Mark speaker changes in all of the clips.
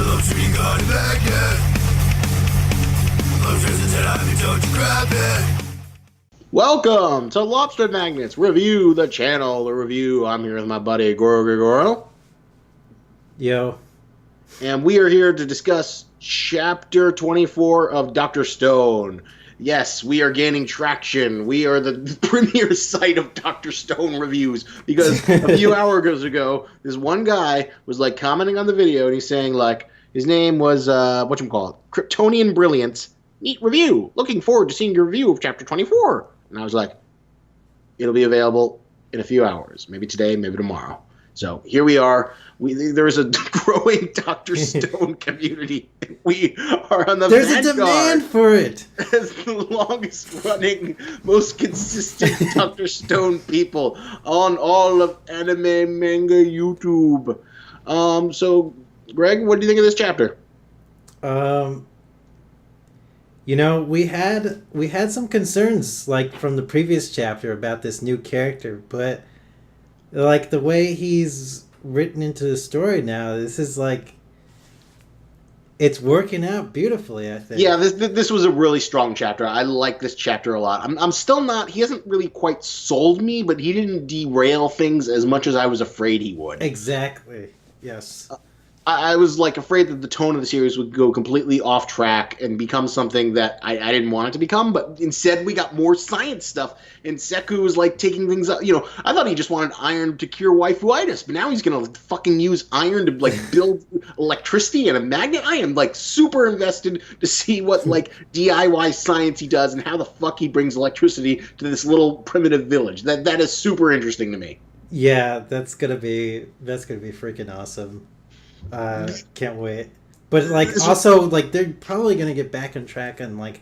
Speaker 1: Lobster Magnet. Lobster's a 10, I told you grab it. Welcome to Lobster Magnets Review, the channel, the review. I'm here with my buddy Gorogregoro.
Speaker 2: Yo.
Speaker 1: And we are here to discuss Chapter 24 of Dr. Stone. Yes, we are gaining traction. We are the premier site of Dr. Stone reviews because a few hours ago, this one guy was like commenting on the video and he's saying like his name was whatchamacallit, Kryptonian Brilliance. Neat review. Looking forward to seeing your review of Chapter 24. And I was like, it'll be available in a few hours, maybe today, maybe tomorrow. So here we are. There is a growing Dr. Stone community. We are on the
Speaker 2: There's
Speaker 1: vanguard
Speaker 2: a demand for it.
Speaker 1: as the longest running, most consistent Dr. Stone people on all of anime manga YouTube. So, Greg, what do you think of this chapter?
Speaker 2: You know, we had some concerns like from the previous chapter about this new character, but like the way he's written into the story now, this is like it's working out beautifully, I think.
Speaker 1: Yeah, this was a really strong chapter. I like this chapter a lot. I'm still not. He hasn't really quite sold me, but he didn't derail things as much as I was afraid he would.
Speaker 2: Exactly. Yes.
Speaker 1: I was like afraid that the tone of the series would go completely off track and become something that I didn't want it to become, but instead we got more science stuff, and Seku was like taking things up. You know, I thought he just wanted iron to cure waifuitis, but now he's gonna fucking use iron to like build electricity and a magnet. I am like super invested to see what like DIY science he does and how the fuck he brings electricity to this little primitive village. That is super interesting to me.
Speaker 2: Yeah, that's gonna be freaking awesome. Can't wait. But like also like they're probably gonna get back on track on like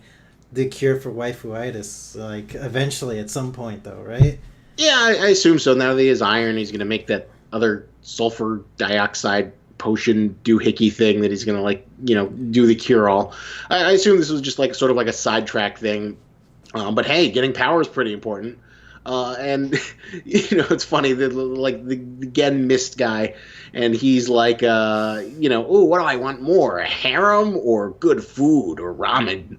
Speaker 2: the cure for waifuitis like eventually at some point though, right?
Speaker 1: Yeah, I assume so. Now that he has iron, he's gonna make that other sulfur dioxide potion doohickey thing that he's gonna like, you know, do the cure all. I assume this was just like sort of like a sidetrack thing. But hey, getting power is pretty important. And you know, it's funny that like the Gen Mist guy, and he's like, you know, oh, what do I want more, a harem or good food or ramen?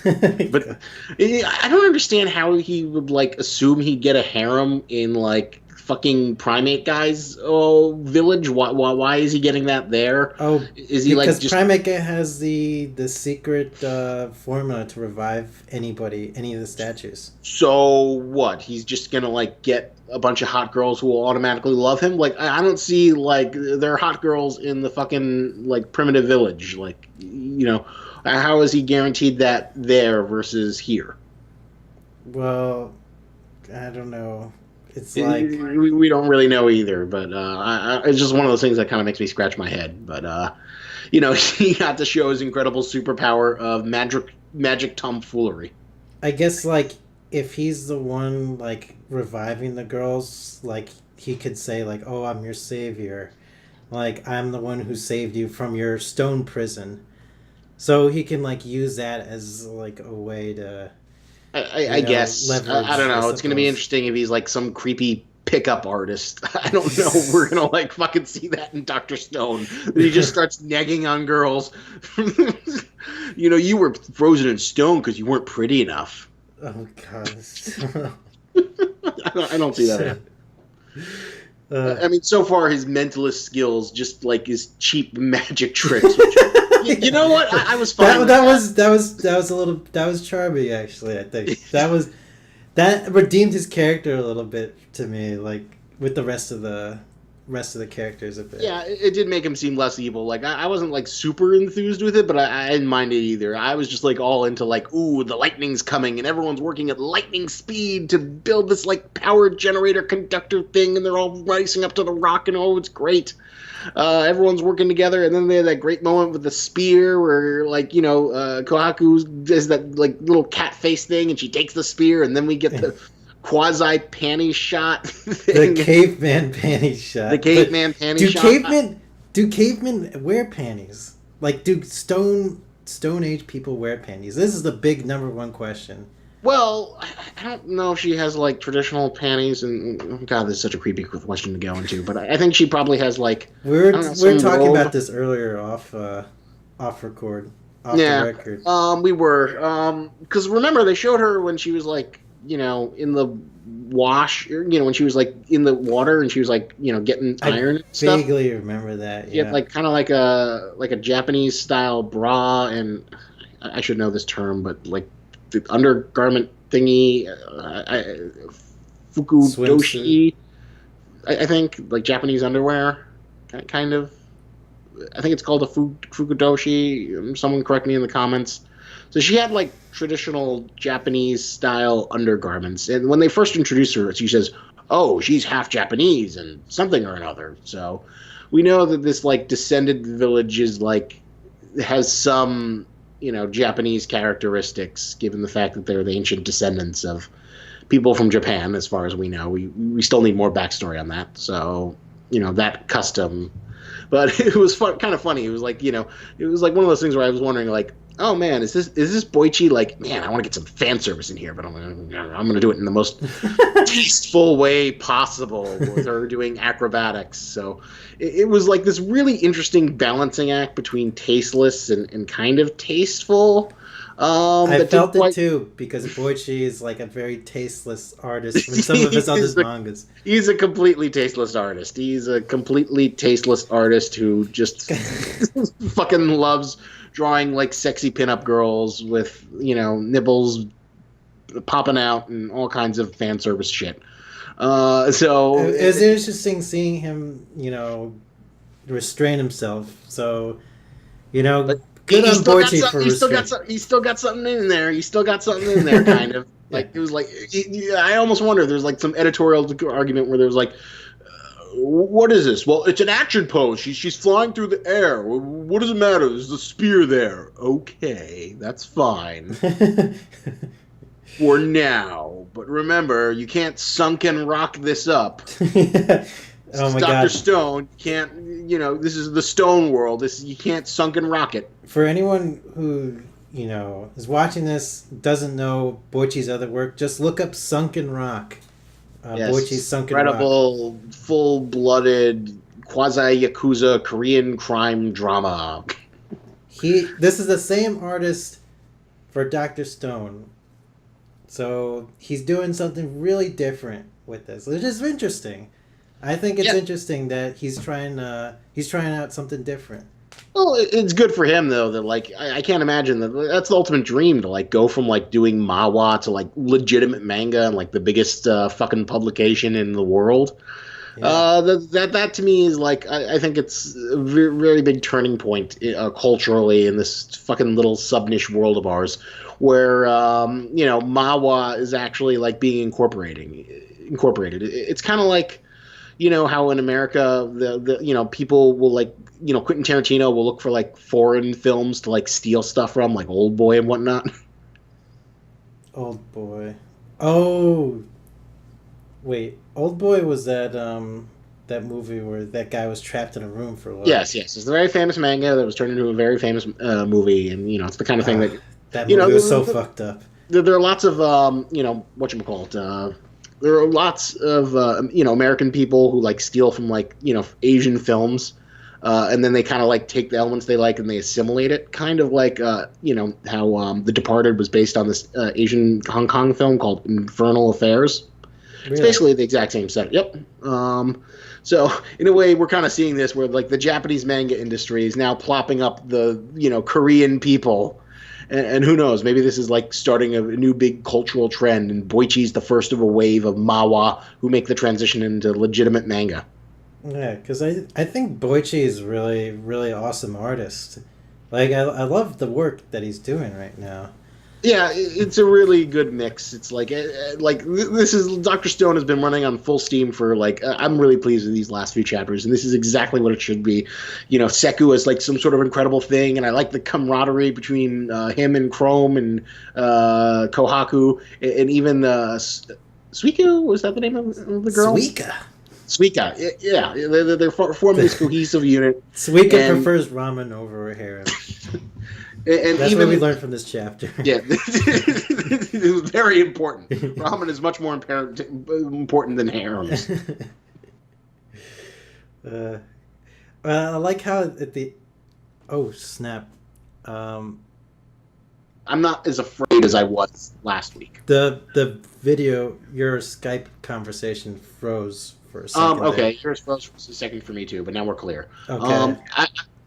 Speaker 1: But I don't understand how he would like assume he'd get a harem in like fucking primate guy's village. Why is he getting that there?
Speaker 2: Oh,
Speaker 1: is he like just
Speaker 2: primate guy has the secret formula to revive any of the statues.
Speaker 1: So what? He's just gonna like get a bunch of hot girls who will automatically love him? Like I don't see like there are hot girls in the fucking like primitive village. Like, you know, how is he guaranteed that there versus here?
Speaker 2: Well, I don't know. It's like
Speaker 1: we don't really know either, but it's just one of those things that kind of makes me scratch my head. But you know, he got to show his incredible superpower of magic tomfoolery.
Speaker 2: I guess like if he's the one like reviving the girls, like he could say like, "Oh, I'm your savior," like I'm the one who saved you from your stone prison. So he can like use that as like a way to.
Speaker 1: I guess. I don't know. It's going to be interesting if he's like some creepy pickup artist. I don't know. We're going to like fucking see that in Dr. Stone. He just starts negging on girls. You know, you were frozen in stone because you weren't pretty enough.
Speaker 2: Oh, God.
Speaker 1: I don't see that. I mean, so far his mentalist skills, just like his cheap magic tricks. You know what? I was fine.
Speaker 2: That was charming actually. I think that redeemed his character a little bit to me, like with the rest of the characters a bit.
Speaker 1: Yeah, it did make him seem less evil. Like I wasn't like super enthused with it, but I didn't mind it either. I was just like all into like, ooh, the lightning's coming, and everyone's working at lightning speed to build this like power generator conductor thing, and they're all racing up to the rock, and oh, it's great. Everyone's working together, and then they had that great moment with the spear where, like, you know, Kohaku does that like little cat face thing, and she takes the spear, and then we get the quasi panty shot thing.
Speaker 2: The caveman panty shot.
Speaker 1: The caveman panty shot.
Speaker 2: Do cavemen wear panties? Like, do Stone Age people wear panties? This is the big number one question.
Speaker 1: Well, I don't know if she has like traditional panties, and oh God, this is such a creepy question to go into. But I think she probably has like I don't know
Speaker 2: We were
Speaker 1: some
Speaker 2: talking
Speaker 1: robe.
Speaker 2: about this earlier off record, off the
Speaker 1: Yeah,
Speaker 2: record.
Speaker 1: we were because remember they showed her when she was like in the wash, or, when she was like in the water and she was like getting
Speaker 2: I
Speaker 1: iron and stuff.
Speaker 2: vaguely remember that.
Speaker 1: She had
Speaker 2: Yeah,
Speaker 1: like kind of like a Japanese style bra, and I should know this term, but like the undergarment thingy,
Speaker 2: swimsuit.
Speaker 1: fukudoshi. I think like Japanese underwear, kind of. I think it's called a fukudoshi. Someone correct me in the comments. So she had like traditional Japanese style undergarments, and when they first introduced her, she says, "Oh, she's half Japanese and something or another." So we know that this like descended village is like has some Japanese characteristics, given the fact that they're the ancient descendants of people from Japan. As far as we know, we still need more backstory on that. So that custom, but it was kind of funny. It was like it was like one of those things where I was wondering like, oh man, is this Boichi like, man, I want to get some fan service in here, but I'm gonna do it in the most tasteful way possible with her doing acrobatics. So it was like this really interesting balancing act between tasteless and kind of tasteful.
Speaker 2: I
Speaker 1: That didn't
Speaker 2: felt it
Speaker 1: quite.
Speaker 2: too because Boichi is like a very tasteless artist in some of his other mangas.
Speaker 1: He's a completely tasteless artist. He's a completely tasteless artist who just fucking loves drawing like sexy pinup girls with nipples popping out and all kinds of fan service shit. So
Speaker 2: It was interesting seeing him, restrain himself. So,
Speaker 1: but
Speaker 2: good
Speaker 1: he
Speaker 2: on
Speaker 1: still got
Speaker 2: Boichi
Speaker 1: something.
Speaker 2: for restraint.
Speaker 1: He still got something in there. He still got something in there, kind of.
Speaker 2: Yeah.
Speaker 1: Like it was like I almost wonder. There's like some editorial argument where there was like, what is this? Well, it's an action pose. She's flying through the air. What does it matter? There's a spear there. Okay, that's fine for now. But remember, you can't sunken rock this up.
Speaker 2: Oh my
Speaker 1: Dr.
Speaker 2: god.
Speaker 1: Stone can't. This is the Stone world. You can't sunken rock it.
Speaker 2: For anyone who, is watching this, doesn't know Boichi's other work, just look up Sunken Rock.
Speaker 1: Yes,
Speaker 2: Boichi's Sunken Rock.
Speaker 1: incredible, full-blooded, quasi-Yakuza Korean crime drama.
Speaker 2: This is the same artist for Dr. Stone. So he's doing something really different with this, which is interesting. I think it's interesting that he's trying out something different.
Speaker 1: Well, it's good for him though. That like I can't imagine that's the ultimate dream to like go from like doing manhwa to like legitimate manga and like the biggest fucking publication in the world.
Speaker 2: Yeah.
Speaker 1: That to me is like I think it's a very, very big turning point culturally in this fucking little sub niche world of ours, where manhwa is actually like being incorporated. It's kind of like how in America the people will like Quentin Tarantino will look for like foreign films to like steal stuff from, like Old Boy and whatnot.
Speaker 2: Old Boy. Oh, wait. Old Boy was that movie where that guy was trapped in a room for a while.
Speaker 1: Yes, it's a very famous manga that was turned into a very famous movie, and it's the kind of thing that
Speaker 2: that movie was so fucked up.
Speaker 1: There are lots of whatchamacallit. There are lots of American people who like steal from like Asian films, and then they kind of like take the elements they like and they assimilate it, kind of like how The Departed was based on this Asian Hong Kong film called Infernal Affairs.
Speaker 2: Really?
Speaker 1: It's basically the exact same set. Yep. So in a way, we're kind of seeing this where like the Japanese manga industry is now plopping up the Korean people. And who knows? Maybe this is like starting a new big cultural trend, and Boichi's the first of a wave of manhwa who make the transition into legitimate manga.
Speaker 2: Yeah, because I think Boichi is really, really awesome artist. Like, I love the work that he's doing right now.
Speaker 1: Yeah, it's a really good mix. It's like this is Dr. Stone has been running on full steam for like I'm really pleased with these last few chapters, and this is exactly what it should be. Seku is like some sort of incredible thing, and I like the camaraderie between him and Chrome and Kohaku, and even Suiku, was that the name of the girl? Suika, yeah, they're forming this cohesive unit.
Speaker 2: Suika prefers ramen over harem.
Speaker 1: And
Speaker 2: that's
Speaker 1: even,
Speaker 2: what we learned from this chapter.
Speaker 1: Yeah, It was very important. Ramen is much more important than harems.
Speaker 2: I like how at the oh snap, um,
Speaker 1: I'm not as afraid as I was last week.
Speaker 2: the video your Skype conversation froze for a second there.
Speaker 1: Okay, yours froze for a second for me too, but now we're clear.
Speaker 2: Okay.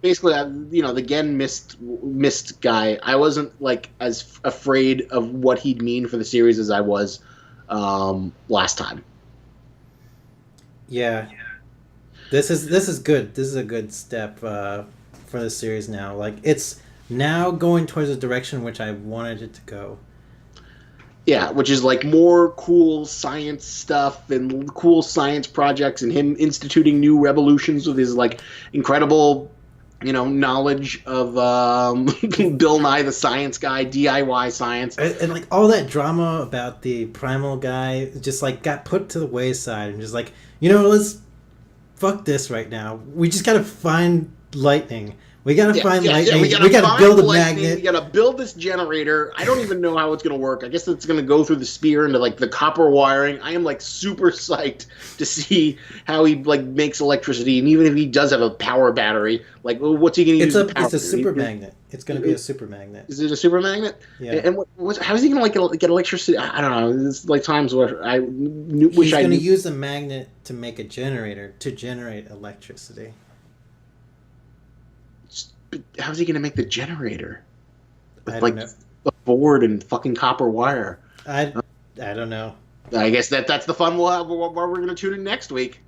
Speaker 1: Basically, the Gen mist guy. I wasn't like as afraid of what he'd mean for the series as I was last time.
Speaker 2: Yeah. This is good. This is a good step for the series now. Like it's now going towards a direction which I wanted it to go.
Speaker 1: Yeah, which is like more cool science stuff and cool science projects, and him instituting new revolutions with his like incredible, knowledge of Bill Nye the Science Guy, DIY science,
Speaker 2: And like all that drama about the primal guy just like got put to the wayside and just like, let's fuck this right now. We just gotta find lightning. We gotta find lightning. We gotta build a magnet.
Speaker 1: We gotta build this generator. I don't even know how it's gonna work. I guess it's gonna go through the spear into like the copper wiring. I am like super psyched to see how he like makes electricity, and even if he does have a power battery, like what's he gonna use?
Speaker 2: It's a super magnet. It's gonna be a super magnet.
Speaker 1: Is it a super magnet?
Speaker 2: Yeah.
Speaker 1: And how is he gonna like get electricity? I don't know. There's like times where I wish
Speaker 2: He's gonna use a magnet to make a generator to generate electricity.
Speaker 1: How's he gonna make the generator? With
Speaker 2: I don't know.
Speaker 1: a board and fucking copper wire.
Speaker 2: I don't know.
Speaker 1: I guess that's the fun where we're gonna tune in next week.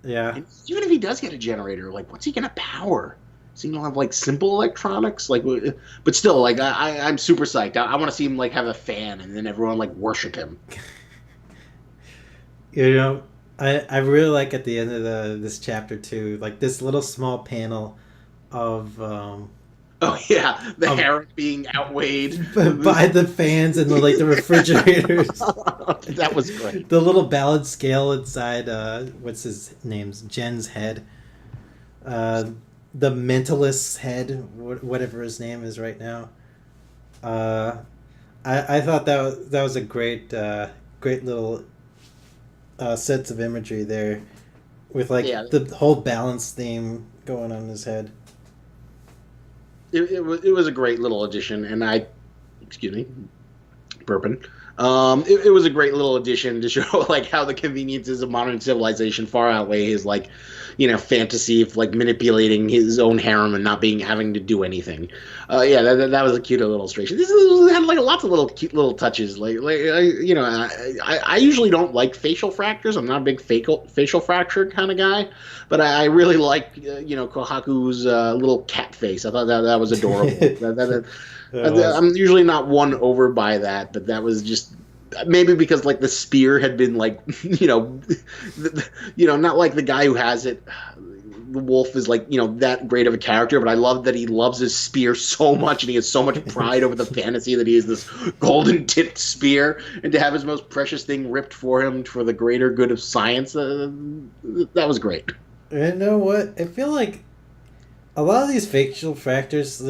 Speaker 2: Yeah.
Speaker 1: And even if he does get a generator, like what's he gonna power? Is he gonna have like simple electronics? Like, but still, like I'm super psyched. I want to see him like have a fan and then everyone like worship him.
Speaker 2: I really like at the end of this chapter too, like this little small panel of
Speaker 1: oh yeah, the harem being outweighed
Speaker 2: by the fans and the refrigerators.
Speaker 1: That was great.
Speaker 2: The little ballad scale inside what's his name's Jen's head, the mentalist's head, whatever his name is right now. I thought that was a great little sets of imagery there with the whole balance theme going on his head.
Speaker 1: It was a great little addition, and excuse me, burping. It was a great little addition to show like how the conveniences of modern civilization far outweigh his like, fantasy of like manipulating his own harem and not having to do anything. That was a cute little illustration. This had like lots of little cute little touches. I usually don't like facial fractures. I'm not a big facial fracture kind of guy, but I really like Kohaku's little cat face. I thought that was adorable. I'm usually not won over by that, but that was just maybe because like the spear had been like not like the guy who has it. The wolf is like that great of a character, but I love that he loves his spear so much and he has so much pride over the fantasy that he has this golden tipped spear, and to have his most precious thing ripped for him for the greater good of science, that was great.
Speaker 2: You know what? I feel like a lot of these facial fractures,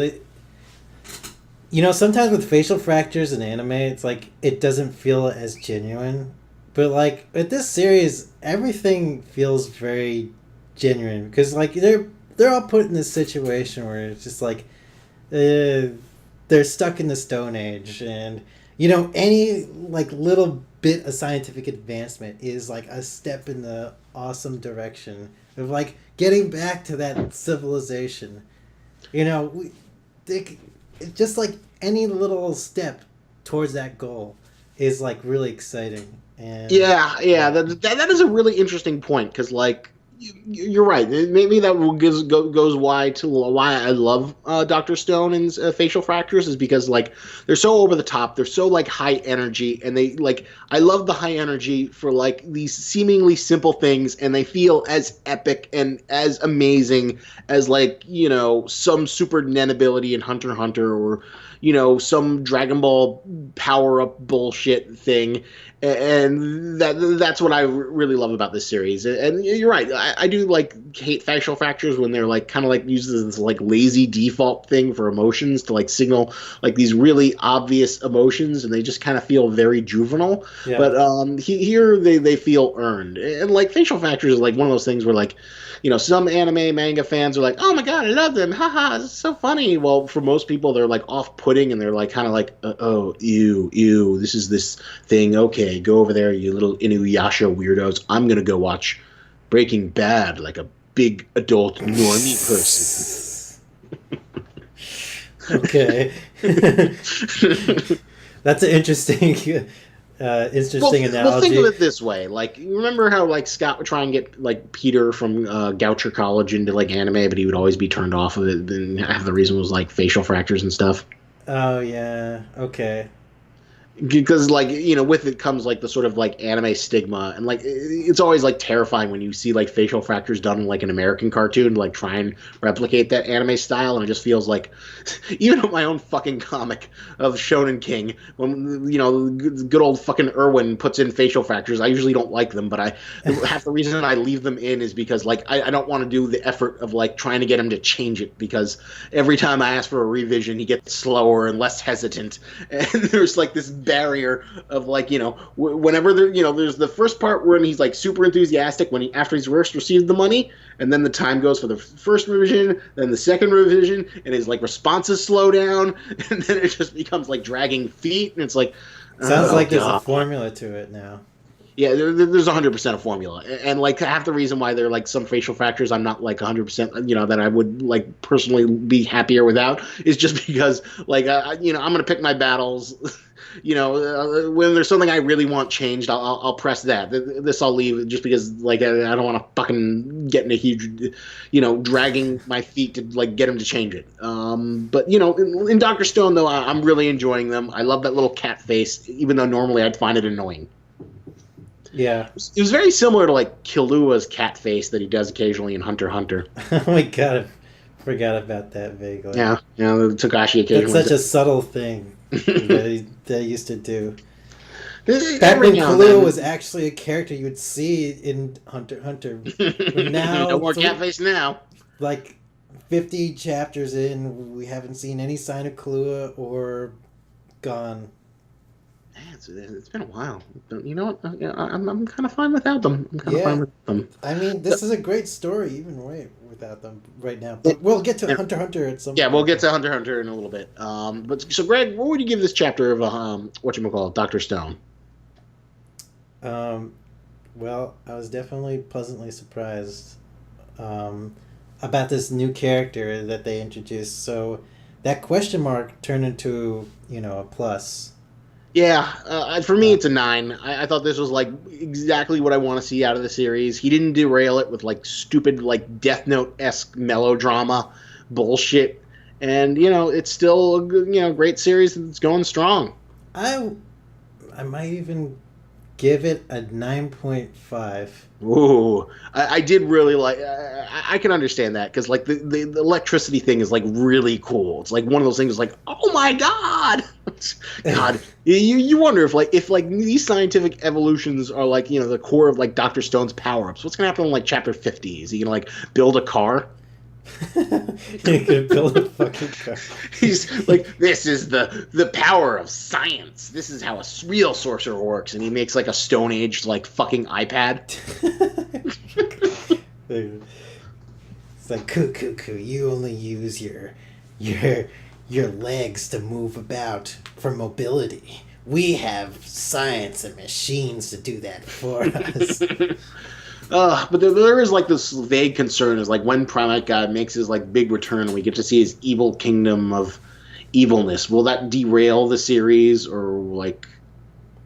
Speaker 2: sometimes with facial fractures in anime, it's like it doesn't feel as genuine. But like with this series, everything feels very genuine because like they're all put in this situation where it's just like they're stuck in the Stone Age, and any like little bit of scientific advancement is like a step in the awesome direction of like getting back to that civilization. It's just like any little step towards that goal is like really exciting. And that is a really interesting point because like you're right. Maybe that goes why I love Dr. Stone and facial fractures is because like they're so over the top, they're so like high energy, and they like I love the high energy for like these seemingly simple things, and they feel as epic and as amazing as like some super nen ability in Hunter x Hunter or some Dragon Ball power up bullshit thing. And that's what I really love about this series. And you're right.
Speaker 1: I do like hate facial fractures when they're like kind of like used as this like lazy default thing for emotions to like signal like these really obvious emotions, and they just kind of feel very juvenile.
Speaker 2: Yeah.
Speaker 1: But here they feel earned, and like facial fractures is like one of those things where like, some anime manga fans are like, oh my god, I love them, haha, it's so funny. Well, for most people, they're like off-putting, and they're like kind of like, oh, ew, this is this thing. Okay, go over there, you little Inuyasha weirdos. I'm gonna go watch Breaking Bad like a big adult normie person.
Speaker 2: Okay. That's an interesting analogy.
Speaker 1: Well, think of it this way: like, you remember how like Scott would try and get like Peter from Goucher College into like anime, but he would always be turned off of it. And half the reason was like facial fractures and stuff.
Speaker 2: Oh yeah. Okay.
Speaker 1: Because like, with it comes like the sort of like anime stigma, and like it's always like terrifying when you see like facial fractures done in like an American cartoon to like try and replicate that anime style, and it just feels like even in my own fucking comic of Shonen King, when good old fucking Irwin puts in facial fractures, I usually don't like them, but half the reason I leave them in is because like I don't want to do the effort of like trying to get him to change it, because every time I ask for a revision he gets slower and less hesitant, and there's like this barrier of like, whenever there's the first part when he's like super enthusiastic after he's first received the money, and then the time goes for the first revision, then the second revision, and his like responses slow down, and then it just becomes like dragging feet, and it's like,
Speaker 2: sounds like there's a formula to it now.
Speaker 1: Yeah, there's 100% a formula, and like half the reason why there are like some facial fractures I'm not like 100%, that I would like personally be happier without, is just because like I'm gonna pick my battles. When there's something I really want changed, I'll press that. This I'll leave just because like I don't want to fucking get in a huge, dragging my feet to like get him to change it. But in Dr. Stone though, I'm really enjoying them. I love that little cat face, even though normally I'd find it annoying.
Speaker 2: Yeah.
Speaker 1: It was very similar to like Killua's cat face that he does occasionally in Hunter x Hunter.
Speaker 2: Oh my god, I forgot about that vaguely.
Speaker 1: Yeah, Takashi occasionally.
Speaker 2: That's such a subtle thing that he used to do. Back
Speaker 1: Every
Speaker 2: when
Speaker 1: now and
Speaker 2: Killua
Speaker 1: then.
Speaker 2: was actually a character you would see in Hunter x Hunter. But now,
Speaker 1: no more cat face now.
Speaker 2: Like 50 chapters in, we haven't seen any sign of Killua or Gon.
Speaker 1: It's been a while. You know what? I'm kind of fine without them. I'm kind of fine with them.
Speaker 2: I mean, this is a great story, even without them right now. But we'll get to Hunter x Hunter at some point.
Speaker 1: Yeah, we'll get to Hunter x Hunter in a little bit. But so, Greg, what would you give this chapter of whatchamacallit, Dr. Stone?
Speaker 2: Well, I was definitely pleasantly surprised about this new character that they introduced. So that question mark turned into, a plus.
Speaker 1: Yeah, for me it's a 9. I thought this was like exactly what I want to see out of the series. He didn't derail it with like stupid like Death Note-esque melodrama bullshit, and it's still a good, great series that's going strong.
Speaker 2: I might even give it a 9.5.
Speaker 1: Ooh, I did really like. I can understand that because like the electricity thing is like really cool. It's like one of those things like, oh my god, God. You wonder if these scientific evolutions are like the core of like Dr. Stone's power ups. What's gonna happen in like chapter 50? Is he gonna like build a car?
Speaker 2: He could build a fucking car.
Speaker 1: He's like, this is the power of science. This is how a real sorcerer works, and he makes like a Stone Age like fucking iPad.
Speaker 2: It's like, coo, you only use your legs to move about for mobility. We have science and machines to do that for us.
Speaker 1: But there is like this vague concern is like when Primate Guy makes his like big return and we get to see his evil kingdom of evilness, will that derail the series or like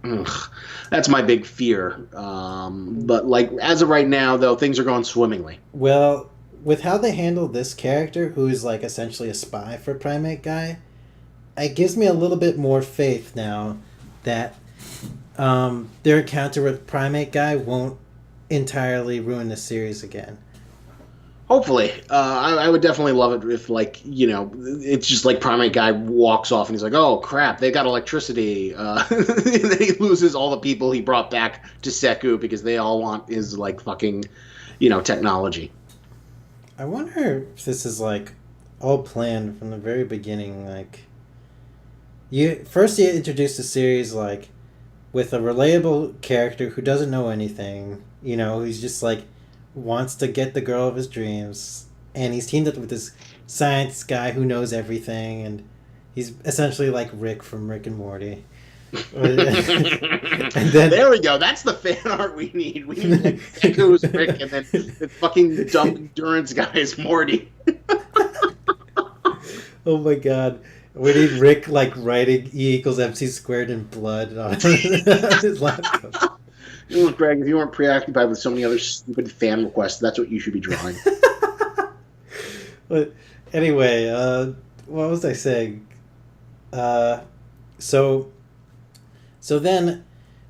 Speaker 1: that's my big fear. But like as of right now though, things are going swimmingly.
Speaker 2: Well, with how they handle this character who is like essentially a spy for Primate Guy, it gives me a little bit more faith now that their encounter with Primate Guy won't entirely ruin the series again.
Speaker 1: Hopefully. I would definitely love it if, like, it's just like Primate Guy walks off and he's like, oh, crap, they got electricity. And then he loses all the people he brought back to Seku because they all want his, like, fucking, technology.
Speaker 2: I wonder if this is like all planned from the very beginning. Like, you introduce the series like with a relatable character who doesn't know anything. Who's just like wants to get the girl of his dreams, and he's teamed up with this science guy who knows everything, and he's essentially like Rick from Rick and Morty. And then,
Speaker 1: there we go. That's the fan art we need. We need like Echo's Rick, and then the fucking dumb endurance guy is Morty.
Speaker 2: Oh my god. We need Rick like writing E=MC² in blood on his laptop.
Speaker 1: Greg, if you weren't preoccupied with so many other stupid fan requests, that's what you should be drawing.
Speaker 2: But anyway, what was I saying? So then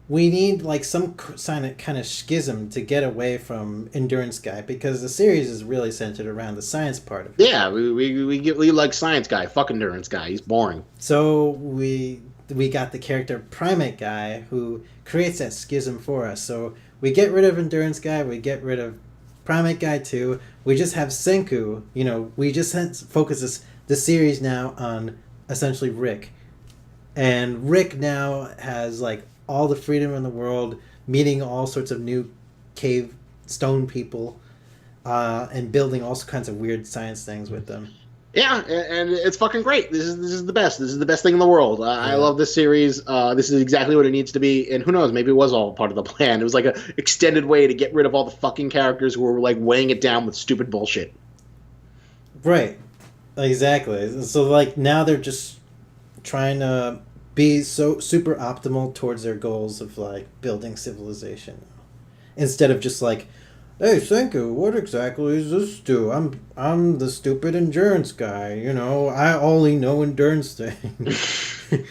Speaker 2: we need like some kind of schism to get away from Endurance Guy, because the series is really centered around the science part of it.
Speaker 1: Yeah, we like Science Guy. Fuck Endurance Guy. He's boring.
Speaker 2: So we got the character Primate Guy who creates that schism for us. So we get rid of Endurance Guy. We get rid of Primate Guy too. We just have Senku. We just focus the series now on essentially Rick. And Rick now has like all the freedom in the world, meeting all sorts of new cave stone people, and building all kinds of weird science things with them.
Speaker 1: Yeah, and it's fucking great. This is the best. This is the best thing in the world. I love this series. This is exactly what it needs to be. And who knows, maybe it was all part of the plan. It was like an extended way to get rid of all the fucking characters who were like weighing it down with stupid bullshit.
Speaker 2: Right. Exactly. So like now they're just trying to be so super optimal towards their goals of like building civilization, instead of just like, hey Senku, what exactly does this do? I'm the stupid endurance guy. I only know endurance things.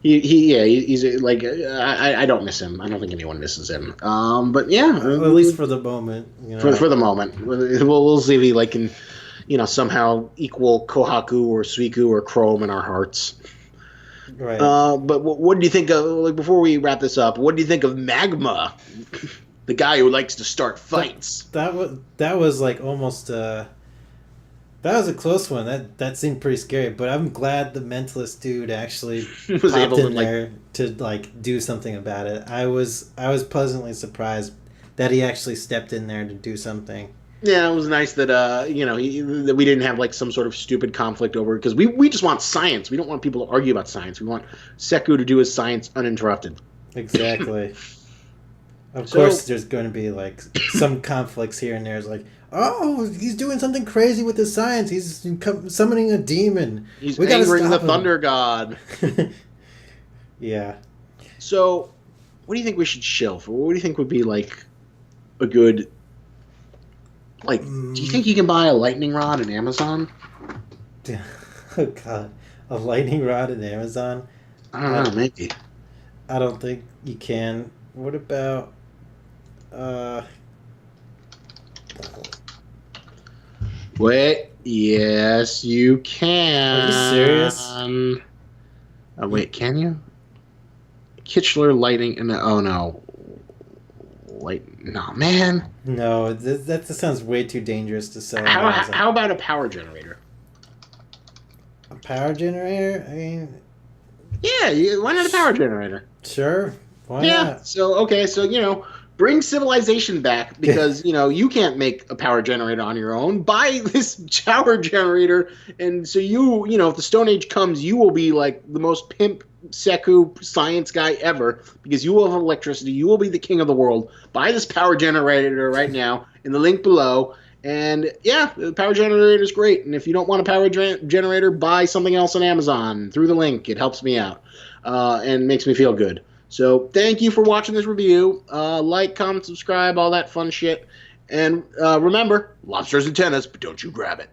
Speaker 1: He's like, I don't miss him. I don't think anyone misses him. But yeah,
Speaker 2: at least for the moment.
Speaker 1: For the moment, we'll see if he like can, somehow equal Kohaku or Suiku or Chrome in our hearts.
Speaker 2: Right.
Speaker 1: But what do you think of, like, before we wrap this up, what do you think of Magma? The guy who likes to start fights.
Speaker 2: That was like almost that was a close one. That seemed pretty scary, but I'm glad the mentalist dude actually
Speaker 1: was
Speaker 2: popped
Speaker 1: able
Speaker 2: in there to like do something about it. I was pleasantly surprised that he actually stepped in there to do something.
Speaker 1: Yeah, it was nice that that we didn't have like some sort of stupid conflict over it, because we just want science. We don't want people to argue about science. We want Seku to do his science uninterrupted.
Speaker 2: Exactly. Of course, there's going to be like some conflicts here and there. It's like, oh, he's doing something crazy with his science. He's summoning a demon.
Speaker 1: He's angering the Thunder God.
Speaker 2: Yeah.
Speaker 1: So, what do you think we should shill for? What do you think would be like a good? Like, do you think you can buy a lightning rod in Amazon?
Speaker 2: Oh God, a lightning rod in Amazon?
Speaker 1: I don't know, maybe.
Speaker 2: I don't think you can. What about?
Speaker 1: Wait, yes, you can.
Speaker 2: Are you serious?
Speaker 1: Wait, can you? Kitchler lighting and oh no. No, man.
Speaker 2: No, that sounds way too dangerous to sell.
Speaker 1: How about a power generator?
Speaker 2: A power generator? I mean...
Speaker 1: Yeah, why not a power generator?
Speaker 2: Sure, why not?
Speaker 1: So bring civilization back, because, you can't make a power generator on your own. Buy this power generator, and so if the Stone Age comes, you will be like the most pimp Seku science guy ever, because you will have electricity. You will be the king of the world. Buy this power generator right now in the link below. And yeah, the power generator is great. And if you don't want a power generator, buy something else on Amazon through the link. It helps me out and makes me feel good. So thank you for watching this review. Like, comment, subscribe, all that fun shit. And remember, lobsters and tennis, but don't you grab it.